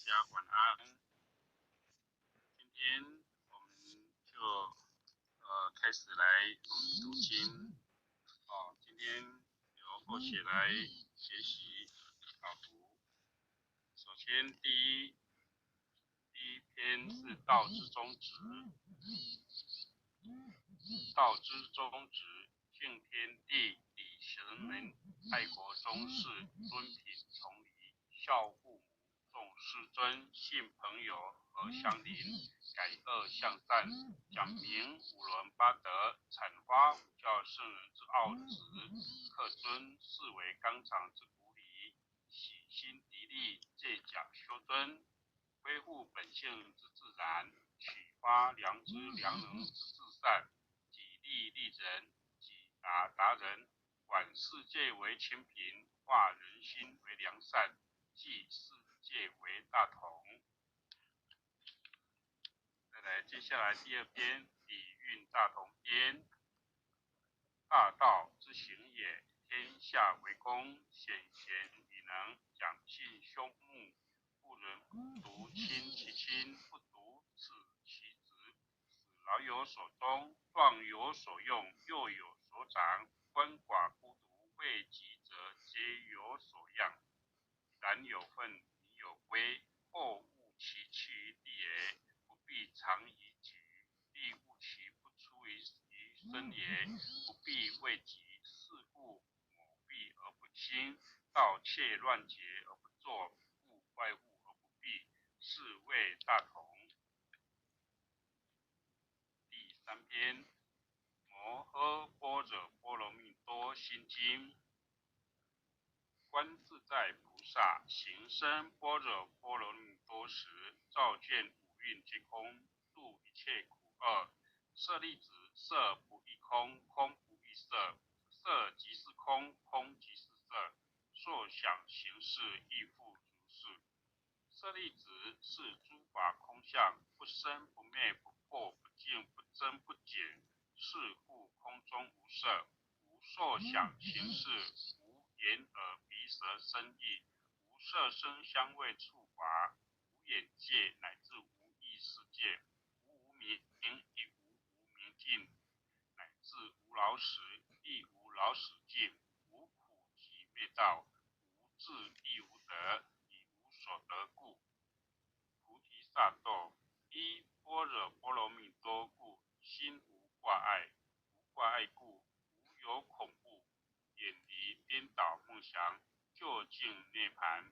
家晚安。今天我们就开始来读经。今天由或写来学习导读。首先第一篇是道之宗旨，道之宗旨，敬天地，礼神人，爱国忠士，敦品从礼，孝父母，重师尊，信朋友，和乡邻，改恶向善，讲明五伦八德，阐发五教圣人之奥旨，克尊视为纲常之古礼，洗心涤力，借假修真，恢复本性之自然，启发良知良能之至善，己利利人，己达达人，管世界为清平，化人心为良善，济世界为大同。再来，接下来第二篇礼运大同篇。大道之行也，天下为公，显贤与能，讲信凶目，不能独亲其亲，不独此其子，使老有所终，壮有所用，幼有所长，鳏寡孤独，未及者皆有所养。然有份，你有归，或误其去于地也，不必常以举；必误其不出于身也，不必为己。是故某必而不亲，盗窃乱劫而不作，物外物而不避，是谓大同。第三篇，摩诃般若波罗蜜多心经。观自在菩萨行深般若波罗蜜多时，照见五蕴皆空，度一切苦厄。舍利子，色不异空，空不异色，色即是空，空即是色，受想行识亦复如是。舍利子，是诸法空相，不生不灭，不破不净，不增不减。是故空中无色，无受想行识，无眼耳鼻舌身意，无色声香味触法，无眼界，乃至无意识界，无无明，亦无无明尽，乃至无老死，亦无老死尽，无苦集灭道，无智亦无得，以无所得故。菩提萨埵，依般若波罗蜜多故，心无挂碍，无挂碍故，无有恐怖，远离颠倒梦想，究竟涅槃。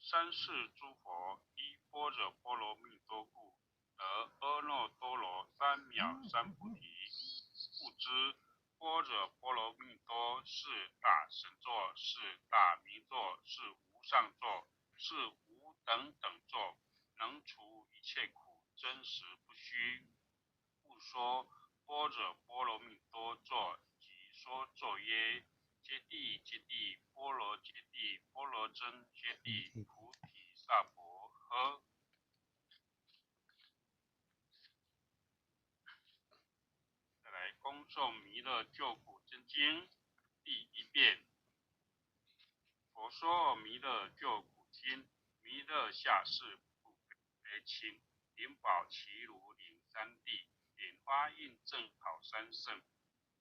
三世诸佛依般若波罗蜜多故，得阿耨多罗三藐三菩提。故知般若波罗蜜多是大神座，是大明座，是无上座，是无等等座，能除一切苦，真实不虚。故说般若波罗蜜多座，即说作曰：揭谛揭谛，波罗揭谛，波罗僧揭谛，菩提萨婆诃。再来恭诵弥勒救苦真经第一遍。佛说弥勒救苦经，弥勒下世不悲亲，灵宝齐如领三地，莲花印正好三圣。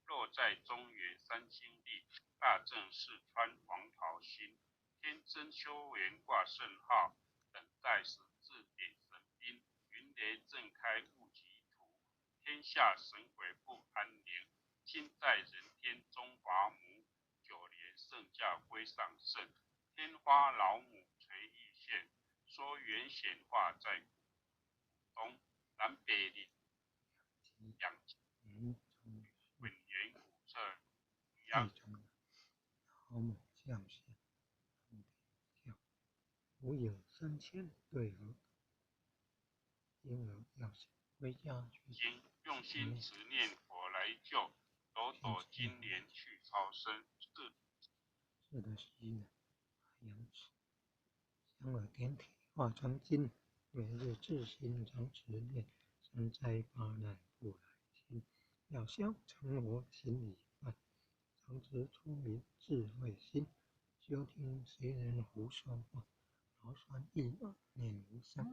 若在中原三星地，大正是穿黄袍新，天真修缘挂圣号，等待时至点神兵，云雷震开雾极土，天下神鬼不安宁。今在人天中华母，九莲圣驾归上圣，天花老母垂玉线，说缘显化在古东，南北两本源古彻阳。老母降下，跳，吾有3000对额，因而要想归家去。经用心持念佛来救，抖抖金莲去超生。是的，吸呢，扬持，香耳点体化成金，每日自心常持念，三灾八难不来侵，要消成我心已乱，常持聪明智慧心，休听谁人胡说话，劳酸益恶，念无伤。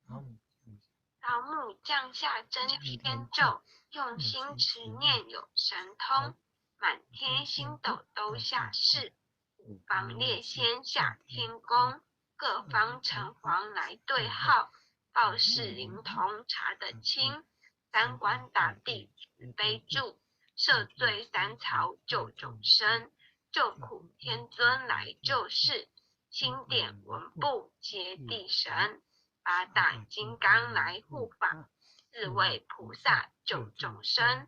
老母降下真天咒，用心持念有神通，满天星斗都下世，五方列仙下天宫，各方城隍来对号，报事灵童查得清，三官大帝慈悲助，赦罪三曹救众生，救苦天尊来救世，钦点文部接地神，八大金刚来护法，四位菩萨救众生，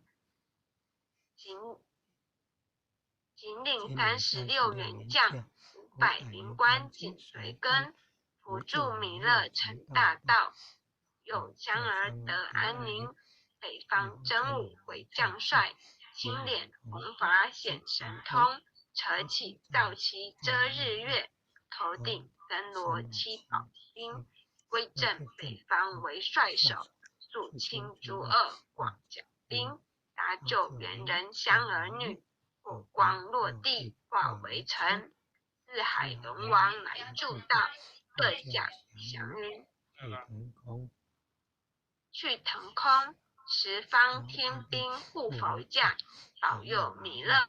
仅领36员将，500灵官紧随跟，辅助弥勒成大道，有香儿得安宁，北方真武为将帅，青脸红发显神通，扯起皂旗遮日月，头顶森罗七宝星，威震北方为帅首，肃清诸恶广甲兵，搭救猿人香儿女，火光落地化为尘，四海龙王来助道，各甲祥云去腾空，十方天兵护佛驾，保佑弥勒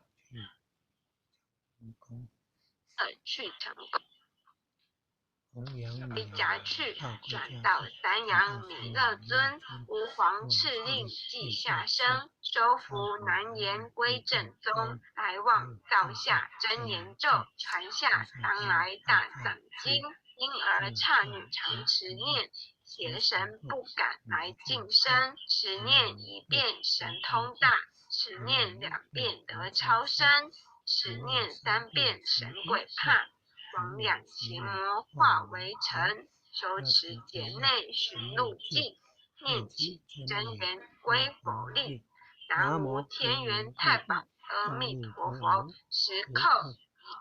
去腾空。离家去，转到三阳弥勒尊，吾皇敕令即下生，收服南阎归正宗，来往造下真言咒，传下当来大藏经，因而刹女常持念，邪神不敢来近身，持念一遍神通大，持念2遍得超生，持念3遍神鬼怕。光亮邪魔化为尘，修持劫内寻路径，念起真言归佛力。南无天元太保阿弥陀佛，10叩，1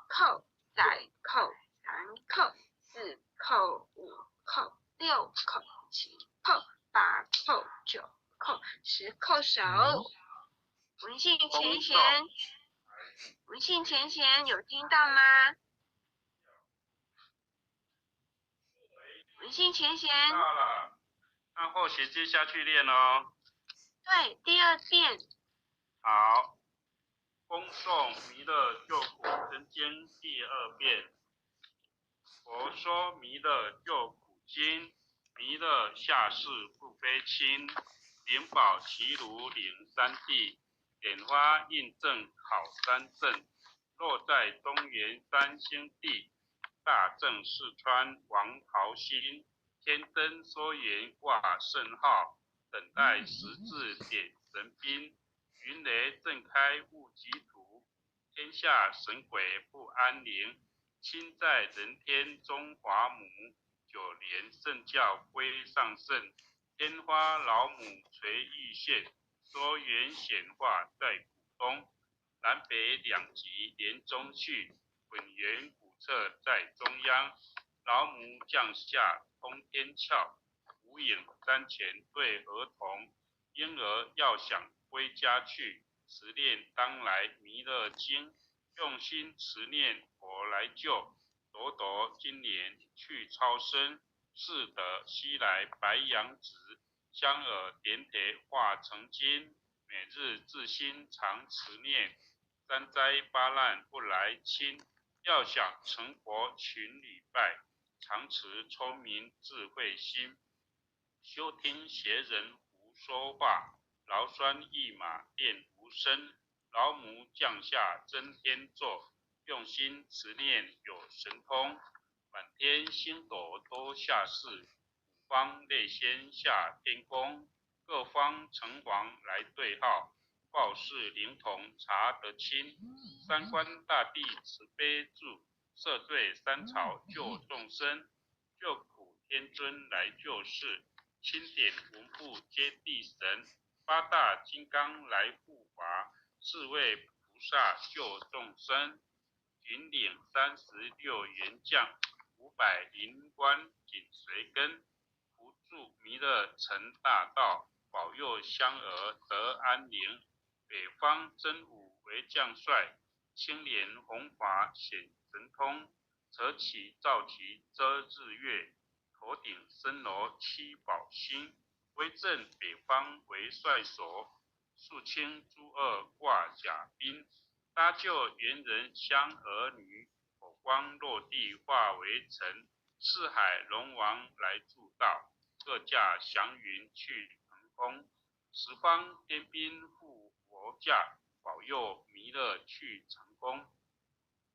叩，再叩，3叩，4叩，5叩，6叩，7叩，8叩，9叩，10叩手。文信前贤，文信前贤有听到吗？文信前贤到了，然后衔接下去练哦。对，第2遍。好，恭送弥勒救苦真经第2遍。佛说弥勒救苦经，弥勒下世不悲亲，灵宝齐如领三地，点花印证好三正，落在东元三星地。大正四川王桃心，天灯缩元挂圣号，等待十字点神兵，云雷震开雾极图，天下神鬼不安宁，亲在人天中华母，9年圣教归上圣，天花老母垂玉线，缩元显化在古东，南北2极连中去，本源古册在中央，老母降下通天窍，无影山前对儿童，婴儿要想归家去，持念当来弥勒经，用心持念佛来救，朵朵今年去超生，是得西来白羊子，香耳点铁化成金，每日自心常持念，三灾八难不来侵，要想成佛群礼拜，常持聪明智慧心，休听邪人胡说话，劳酸一马练无声，老母降下真天咒，用心持念有神通，满天星斗都下世，五方列仙下天宫，各方城隍来对号，报事灵童查得清，三官大帝慈悲助，赦罪三曹救众生，救苦天尊来救世，钦点文部接地神，八大金刚来护法，四位菩萨救众生，引领36员将，500灵官紧随跟，扶助弥勒成大道，保佑香儿得安宁。北方真武为将帅，青脸红发显神通，扯起皂旗遮日月，头顶森罗七宝星，威震北方为帅所，肃清诸恶挂甲兵，搭救猿人香儿女，火光落地化为尘，四海龙王来助道，各驾祥云去腾空，十方天兵护佛驾，保佑弥勒去成功。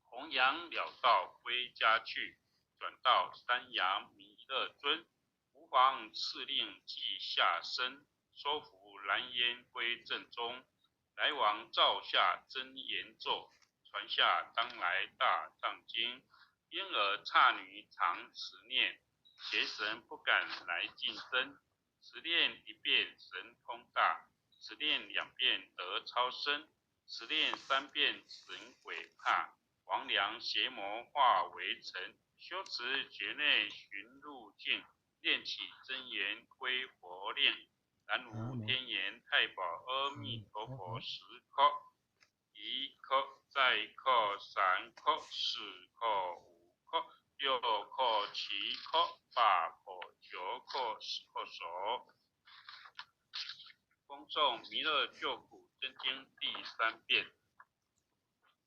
弘扬了道归家去，转到山阳弥勒尊，吾皇敕令即下生，收服蓝烟归正中，来往照下真言咒，传下当来大藏经，因而刹女常持念，邪神不敢来近身，持念一遍神通大，持念2遍得超生，持念3遍神鬼怕，黄粱邪魔化为尘，修持觉内寻路径，念起真言归佛念，南无天眼太保阿弥陀佛10颗，1颗，再颗，3颗，4颗，5颗，6颗，7颗，8颗，9颗，10颗手。恭诵弥勒救苦真经第3遍。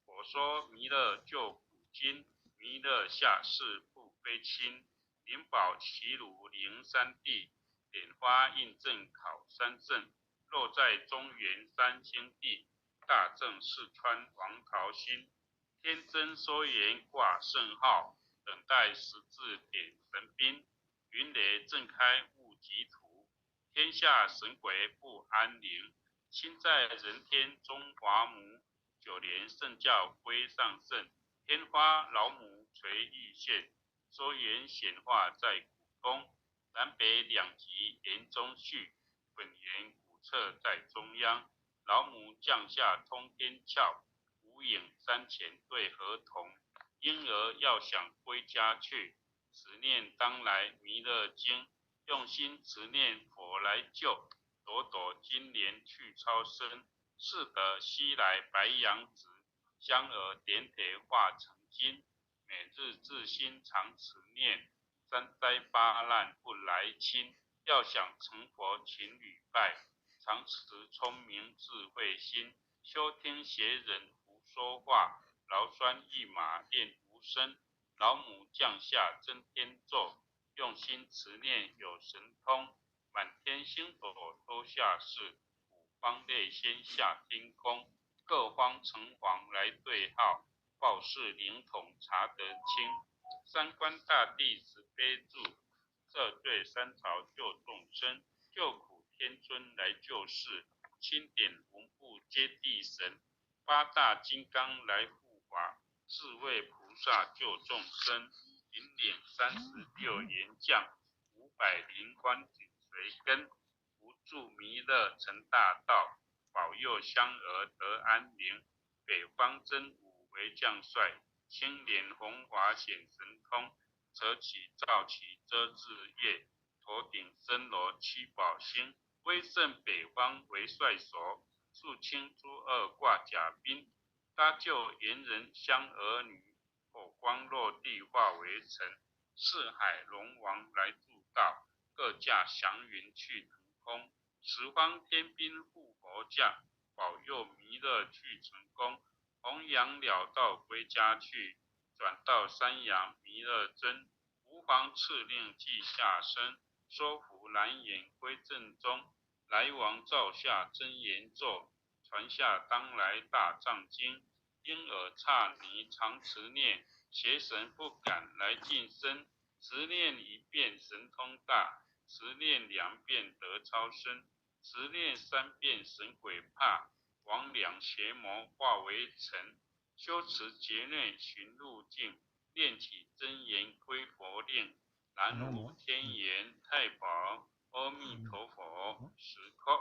佛说弥勒救苦经，弥勒下世不非亲，灵宝齐如灵山地，点花印证考三证，落在中原三星地，大正四川王桃心，天真收言挂圣号，等待十字点神兵，云雷震开雾极土，天下神鬼不安宁，亲在人天中华母，9年圣教归上圣，天花老母垂玉线，收言显化在古宫，南北2极连中续，本源古册在中央，老母降下通天窍，无影山前对河童，婴儿要想归家去，持念当来弥勒经，用心持念佛来救，朵朵金莲去超生，是得西来白羊子，香儿点铁化成金，每日自心常持念，三灾八难不来侵，要想成佛勤屡拜，常持聪明智慧心，休听邪人胡说话，劳酸一马练无声，老母降下真天咒，用心持念有神通，满天星斗都下世，五方列仙下天宫，各方城隍来对号，报事灵统查得清，三官大帝慈悲助，这对三朝救众生，救苦天尊来救世，钦点文部接地神，八大金刚来护法，四位菩萨救众生，引领36员将，500灵官紧随跟，扶助弥勒成大道，保佑香儿得安宁，北方真武为将帅，青莲红华显神通，扯起皂旗遮日月，头顶森罗七宝星，威震北方为帅所，肃清诸恶挂甲兵，搭救猿人香儿女，火光落地化为尘，四海龙王来助道，各驾祥云去腾空，十方天兵护佛驾，保佑弥勒去成功，弘扬了道归家去，转到山阳弥勒尊，吾皇敕令即下生，收服蓝眼归正中，来往照下真言咒，传下当来大藏经，因耳刹尼常持念，邪神不敢来近身，持念1遍神通大，持念2遍得超生，持念3遍神鬼怕，黄粱邪魔化为尘，修持劫内寻路径，念起真言归佛念，南无天眼太保阿弥陀佛10颗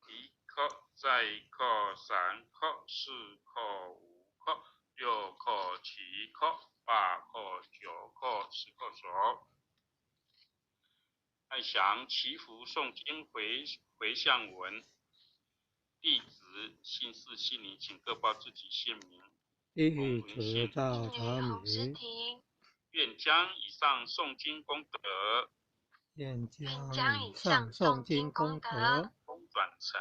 ，1颗，再1颗，3颗，4颗，5颗，6颗，7颗，8颗，9颗10颗手。爱详祈福诵经回向文，弟子姓氏姓名请各报自己姓名。一直照常洪师明，婷，愿将以上诵经功德愿将将以以上诵经功德公转成，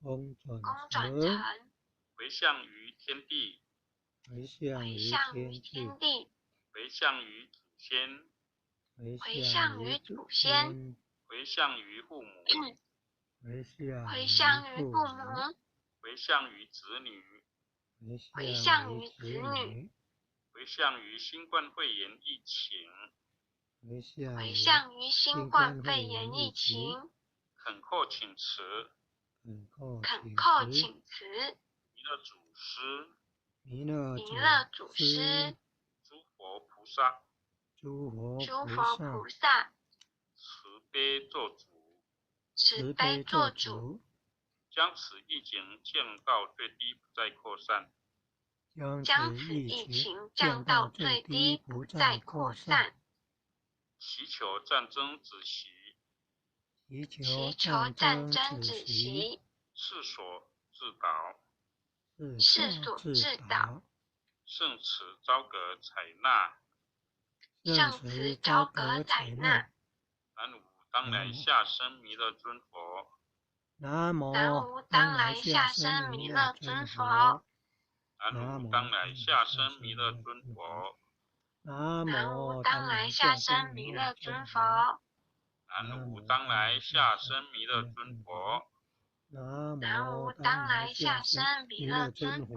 公转转成，成，回向于天地，回向回于向于天地，天地，回向于祖先，回回向向于于祖祖先，先，回向于父母，回回向向于父于父母，母，回向于子女，回回向于向于子子女，女，回向于新冠肺炎疫情，回向回于向于新新冠冠肺肺炎疫炎疫情，情，恳叩请辞，恳叩恳请辞，叩请辞，弥勒祖师，弥勒弥勒祖祖师，师，诸佛菩萨，诸佛诸菩萨，佛菩萨，慈悲做主，慈悲悲做主，主，将此疫情降到最低，不再扩散。将此疫情降到最低，不再扩散。祈求战争止息，祈祈求求战争止止息，世所自导，世所致导，圣慈昭格采纳。圣圣慈慈昭昭格格采采纳。纳。南无当来下生弥勒尊佛。南无南无当来下生弥勒尊佛。南无当来下生弥勒尊佛。南南无当无当来来下下生生弥勒弥勒尊尊佛。佛。南无当来下生弥勒尊佛。南无当来下生弥勒尊佛。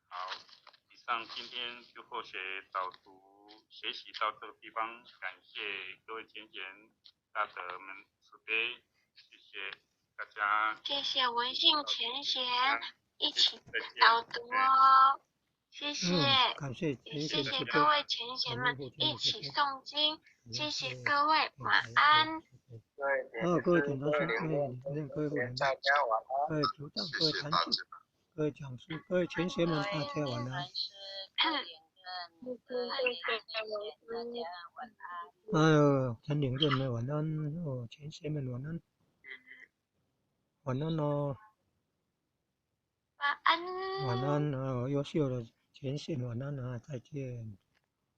好，以上今天就或学导读学习到这个地方，感谢各位前贤大德们慈悲，谢谢大家。谢谢文信前贤一起导读哦，谢谢，感谢也谢谢各位前贤们一起诵经，谢谢各位，晚安。各位点头说，各位会员，各位组长，各位坛主，各位讲师，各位前贤们，大家晚安。还有陈领队们晚安，前贤们晚安，晚安哦。晚安。晚安，优秀的前线晚安啊，再见。